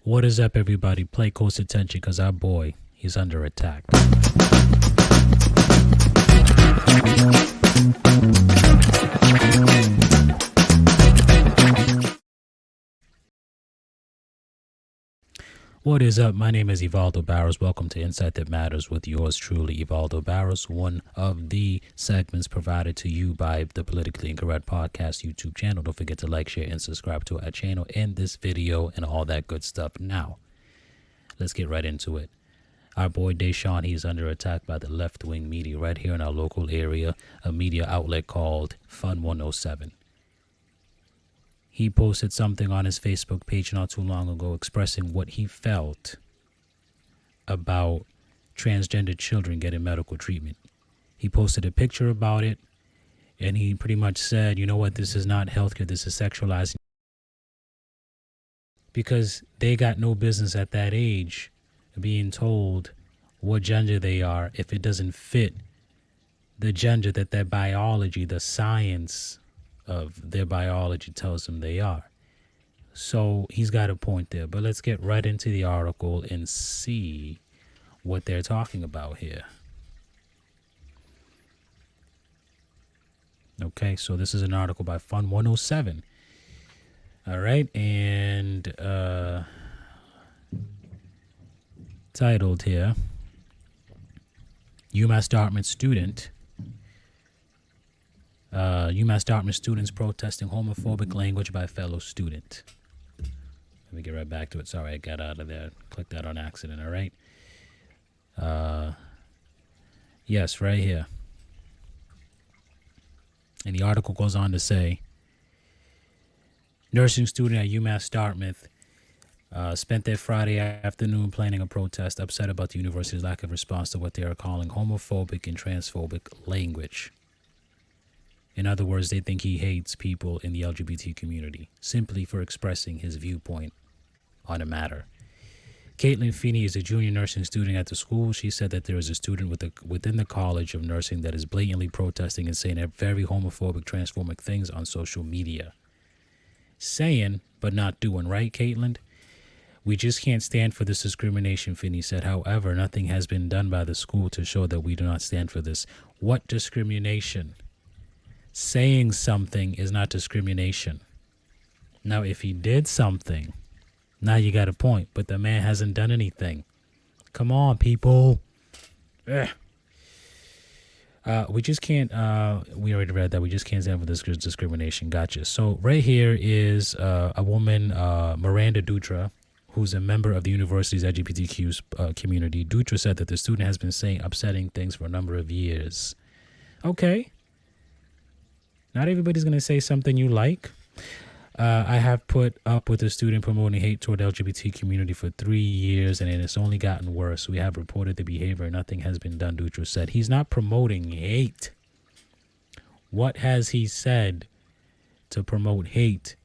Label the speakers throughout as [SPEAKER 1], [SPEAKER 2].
[SPEAKER 1] What is up, everybody? Play close attention because our boy, he's under attack. What is up? My name is Evaldo Barros. Welcome to Insight That Matters with yours truly, Evaldo Barros, one of the segments provided to you by the Politically Incorrect Podcast YouTube channel. Don't forget to like, share, and subscribe to our channel and this video and all that good stuff. Now, let's get right into it. Our boy Deshaun, he's under attack by the left-wing media right here in our local area, a media outlet called Fun 107. He posted something on his Facebook page not too long ago expressing what he felt about transgender children getting medical treatment. He posted a picture about it, and he pretty much said, you know what, this is not healthcare, this is sexualizing. Because they got no business at that age being told what gender they are if it doesn't fit the gender that their biology, the science of their biology tells them they are. So he's got a point there. But let's get right into the article and see what they're talking about here. Okay, so this is an article by Fun 107. All right, and titled here, UMass Dartmouth students protesting homophobic language by fellow student. Let me get right back to it. Sorry, I got out of there. Clicked that on accident, all right? Yes, right here. And the article goes on to say, nursing student at UMass Dartmouth spent their Friday afternoon planning a protest, upset about the university's lack of response to what they are calling homophobic and transphobic language. In other words, they think he hates people in the LGBT community simply for expressing his viewpoint on a matter. Caitlin Feeney is a junior nursing student at the school. She said that there is a student within the College of Nursing that is blatantly protesting and saying very homophobic, transphobic things on social media. Saying, but not doing, right, Caitlin? We just can't stand for this discrimination, Finney said. However, nothing has been done by the school to show that we do not stand for this. What discrimination? Saying something is not discrimination. Now, if he did something, now you got a point, but the man hasn't done anything. Come on, people. Ugh. We just can't, we already read that. We just can't stand for this discrimination. Gotcha. So right here is a woman, Miranda Dutra, who's a member of the university's LGBTQ community. Dutra said that the student has been saying upsetting things for a number of years. Okay. Not everybody's going to say something you like. I have put up with a student promoting hate toward the LGBT community for 3 years, and it's only gotten worse. We have reported the behavior, and nothing has been done, Dutra said. He's not promoting hate. What has he said to promote hate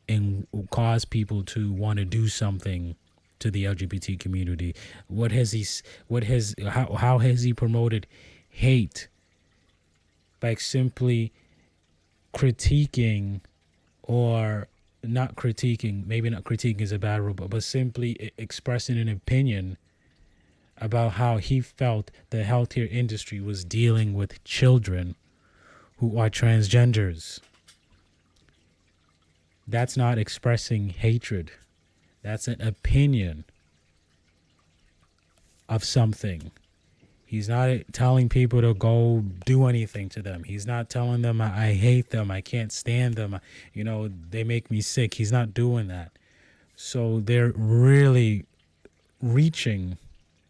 [SPEAKER 1] and cause people to want to do something to the LGBT community? How has he promoted hate? By simply critiquing, or not critiquing, maybe not critiquing is a bad word, but simply expressing an opinion about how he felt the healthcare industry was dealing with children who are transgenders. That's not expressing hatred. That's an opinion of something. He's not telling people to go do anything to them. He's not telling them I hate them, I can't stand them, they make me sick. He's not doing that. So they're really reaching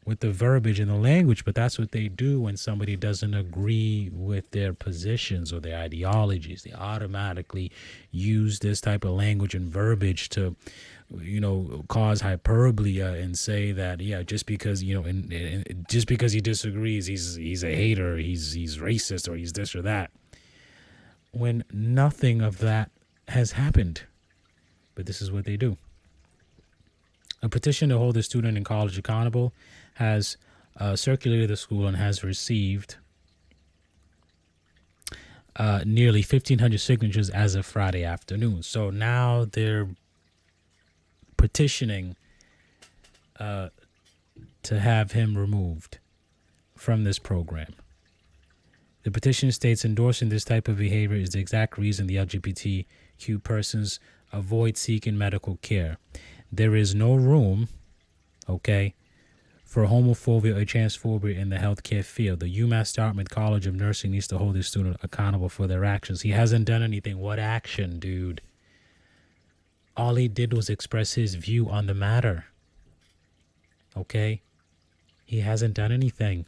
[SPEAKER 1] with the verbiage and the language, but that's what they do when somebody doesn't agree with their positions or their ideologies. They automatically use this type of language and verbiage to cause hyperbole and say that, just because, just because he disagrees, he's a hater, he's racist, or he's this or that, when nothing of that has happened. But this is what they do. A petition to hold the student in college accountable has circulated the school and has received nearly 1,500 signatures as of Friday afternoon. So now they're petitioning to have him removed from this program. The petition states endorsing this type of behavior is the exact reason the LGBTQ persons avoid seeking medical care. There is no room, okay, for homophobia or transphobia in the healthcare field. The UMass Dartmouth College of Nursing needs to hold this student accountable for their actions. He hasn't done anything. What action, dude? All he did was express his view on the matter. Okay? He hasn't done anything.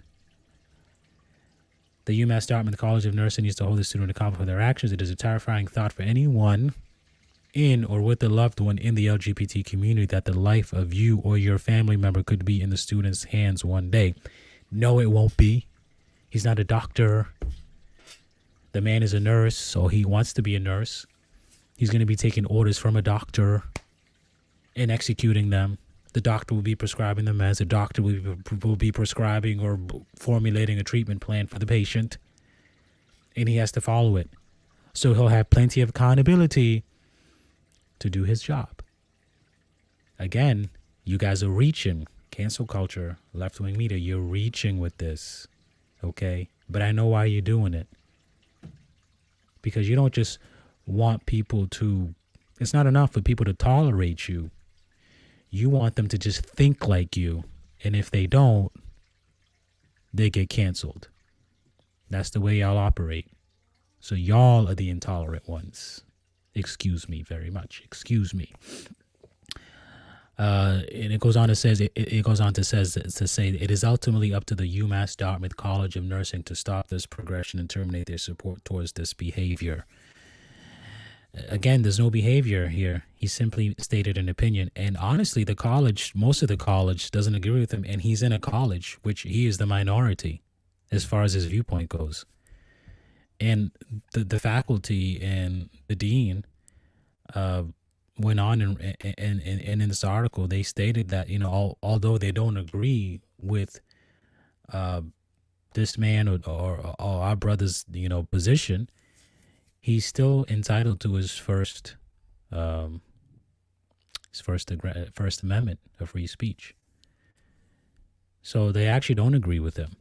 [SPEAKER 1] The UMass Dartmouth College of Nursing needs to hold the student accountable for their actions. It is a terrifying thought for anyone in or with a loved one in the LGBT community that the life of you or your family member could be in the student's hands one day. No, it won't be. He's not a doctor. The man is a nurse, so he wants to be a nurse. He's going to be taking orders from a doctor and executing them. The doctor will be prescribing the meds. The doctor will be prescribing or formulating a treatment plan for the patient. And he has to follow it. So he'll have plenty of accountability to do his job. Again, you guys are reaching. Cancel culture, left-wing media, you're reaching with this. Okay? But I know why you're doing it. Because you don't just want people to... It's not enough for people to tolerate you. You want them to just think like you. And if they don't, they get canceled. That's the way y'all operate. So y'all are the intolerant ones. Excuse me very much. Excuse me. And it goes on to say it is ultimately up to the UMass Dartmouth College of Nursing to stop this progression and terminate their support towards this behavior. Again, there's no behavior here. He simply stated an opinion. And honestly, the college, most of the college doesn't agree with him. And he's in a college, which he is the minority as far as his viewpoint goes. And the faculty and the dean went on and in this article, they stated that, although they don't agree with this man or our brother's, position, he's still entitled to his First Amendment of free speech. So they actually don't agree with him,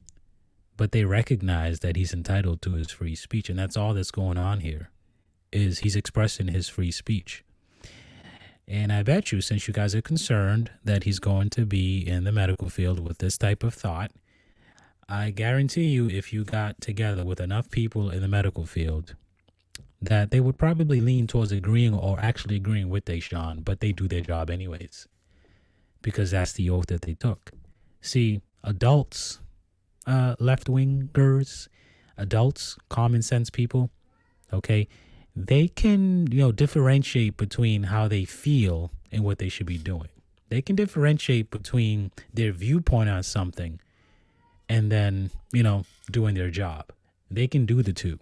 [SPEAKER 1] but they recognize that he's entitled to his free speech, and that's all that's going on here, is he's expressing his free speech. And I bet you, since you guys are concerned that he's going to be in the medical field with this type of thought, I guarantee you, if you got together with enough people in the medical field, that they would probably lean towards agreeing or actually agreeing with Deshaun, but they do their job anyways, because that's the oath that they took. See, adults, left-wingers, adults, common sense people, okay, they can, differentiate between how they feel and what they should be doing. They can differentiate between their viewpoint on something and then, doing their job. They can do the two.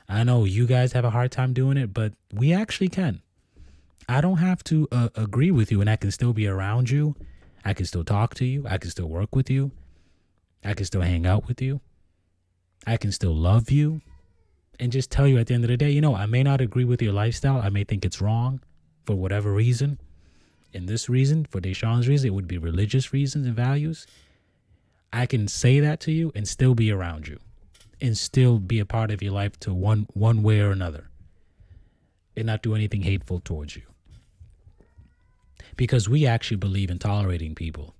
[SPEAKER 1] I know you guys have a hard time doing it, but we actually can. I don't have to agree with you, and I can still be around you. I can still talk to you. I can still work with you. I can still hang out with you. I can still love you and just tell you at the end of the day, I may not agree with your lifestyle. I may think it's wrong for whatever reason. In this reason, for Deshaun's reason, it would be religious reasons and values. I can say that to you and still be around you and still be a part of your life to one way or another and not do anything hateful towards you. Because we actually believe in tolerating people.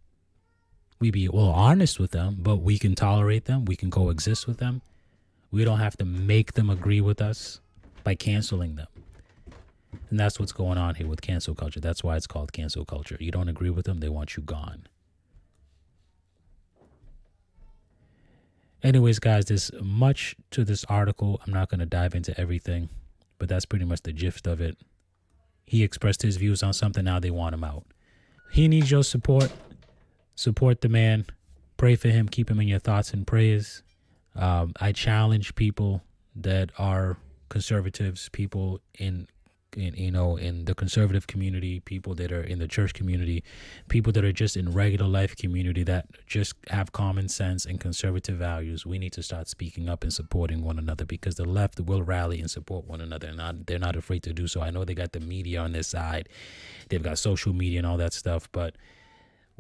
[SPEAKER 1] We be honest with them, but we can tolerate them. We can coexist with them. We don't have to make them agree with us by canceling them. And that's what's going on here with cancel culture. That's why it's called cancel culture. You don't agree with them, they want you gone. Anyways, guys, there's much to this article. I'm not going to dive into everything, but that's pretty much the gist of it. He expressed his views on something. Now they want him out. He needs your support. Support the man. Pray for him. Keep him in your thoughts and prayers. I challenge people that are conservatives, people in the conservative community, people that are in the church community, people that are just in regular life community that just have common sense and conservative values. We need to start speaking up and supporting one another, because the left will rally and support one another, and they're not afraid to do so. I know they got the media on their side. They've got social media and all that stuff, but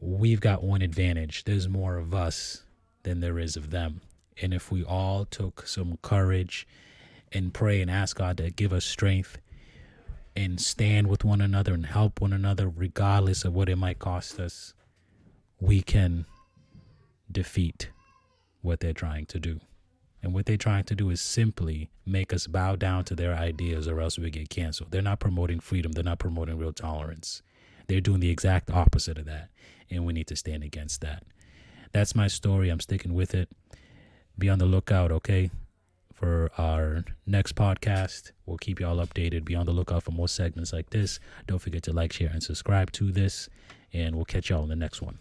[SPEAKER 1] we've got one advantage. There's more of us than there is of them. And if we all took some courage and pray and ask God to give us strength and stand with one another and help one another, regardless of what it might cost us, we can defeat what they're trying to do. And what they're trying to do is simply make us bow down to their ideas, or else we get canceled. They're not promoting freedom. They're not promoting real tolerance. They're doing the exact opposite of that. And we need to stand against that. That's my story. I'm sticking with it. Be on the lookout, okay, for our next podcast. We'll keep y'all updated. Be on the lookout for more segments like this. Don't forget to like, share, and subscribe to this. And we'll catch y'all in the next one.